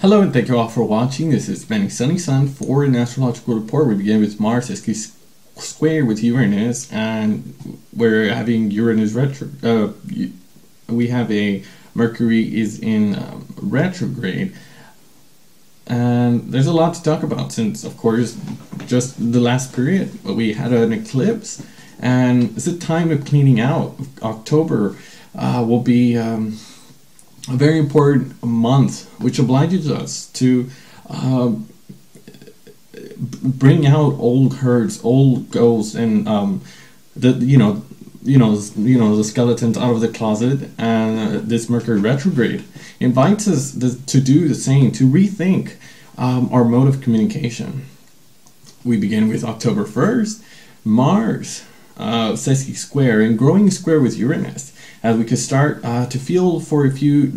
Hello and thank you all for watching. This is Benny Sunny Sun for an astrological report. We begin with Mars square with Uranus, and we're having Uranus retro. We have a Mercury is in retrograde, and there's a lot to talk about since, of course, just the last period we had an eclipse, and it's a time of cleaning out. October will be a very important month, which obliges us to bring out old hurts, old ghosts, and the skeletons out of the closet. And this Mercury retrograde invites us to do the same, to rethink our mode of communication. We begin with October 1st, Mars sesqui square and growing square with Uranus. As we could start to feel for a few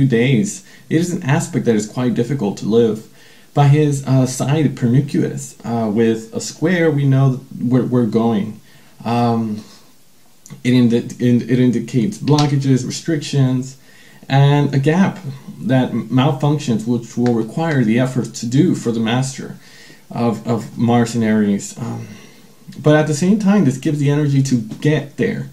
days, it is an aspect that is quite difficult to live. By his side, Pernicuous, with a square, we know where we're going. It indicates blockages, restrictions, and a gap that malfunctions, which will require the effort to do for the master of Mars and Aries. But at the same time, this gives the energy to get there.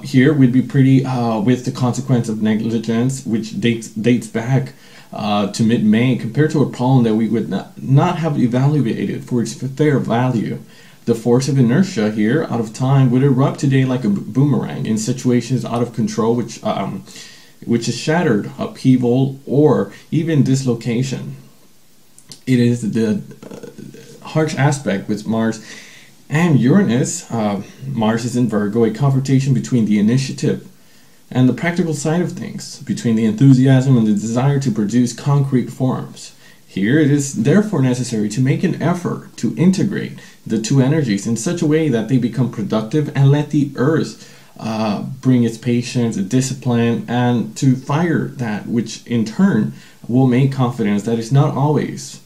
Here we'd be pretty with the consequence of negligence, which dates back to mid-May, compared to a problem that we would not have evaluated for its fair value. The force of inertia here, out of time, would erupt today like a boomerang in situations out of control, which is shattered, upheaval, or even dislocation. It is the harsh aspect with Mars and Uranus. Mars is in Virgo, a confrontation between the initiative and the practical side of things, between the enthusiasm and the desire to produce concrete forms. Here it is therefore necessary to make an effort to integrate the two energies in such a way that they become productive, and let the earth bring its patience, its discipline, and to fire that which in turn will make confidence that it's not always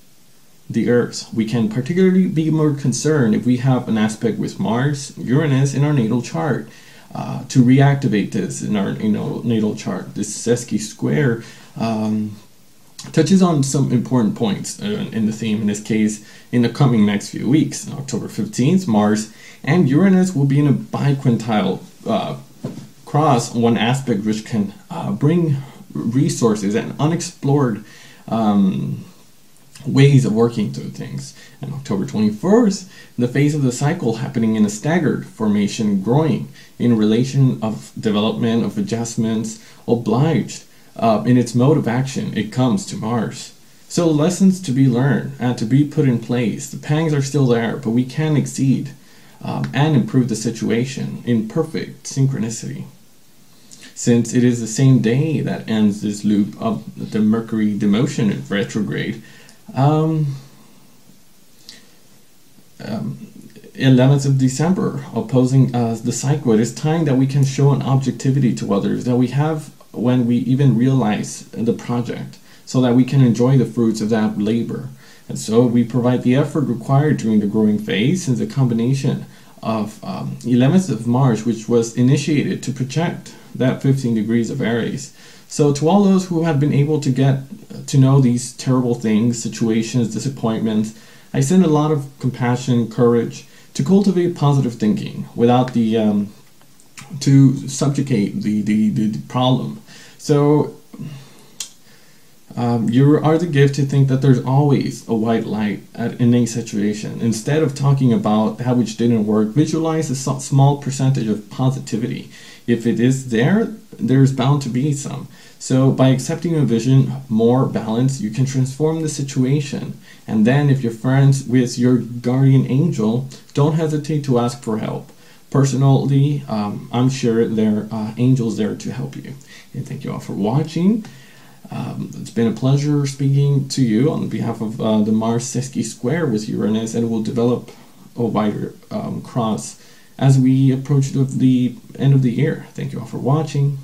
the earth. We can particularly be more concerned if we have an aspect with Mars, Uranus in our natal chart, to reactivate this in our natal chart. This sesqui square touches on some important points in the theme, in this case, in the coming next few weeks. On October 15th, Mars and Uranus will be in a biquintile cross, one aspect which can bring resources and unexplored ways of working through things. And October 21st, the phase of the cycle happening in a staggered formation, growing in relation of development, of adjustments, obliged in its mode of action, it comes to Mars. So lessons to be learned and to be put in place. The pangs are still there, but we can exceed and improve the situation in perfect synchronicity. Since it is the same day that ends this loop of the Mercury demotion in retrograde, 11th of December, opposing the cycle, it is time that we can show an objectivity to others that we have when we even realize the project, so that we can enjoy the fruits of that labor. And so we provide the effort required during the growing phase, since a combination of 11th of March, which was initiated to project that 15 degrees of Aries. So to all those who have been able to get to know these terrible things, situations, disappointments, I send a lot of compassion, courage to cultivate positive thinking without the to subjugate the problem. So you are the gift to think that there's always a white light in a situation. Instead of talking about that which didn't work, visualize a small percentage of positivity. If it is there, there's bound to be some. So by accepting a vision, more balance, you can transform the situation. And then if you're friends with your guardian angel, don't hesitate to ask for help. Personally, I'm sure there are angels there to help you. And thank you all for watching. It's been a pleasure speaking to you on behalf of the Mars sesqui square with Uranus, and we'll develop a wider cross as we approach the end of the year. Thank you all for watching.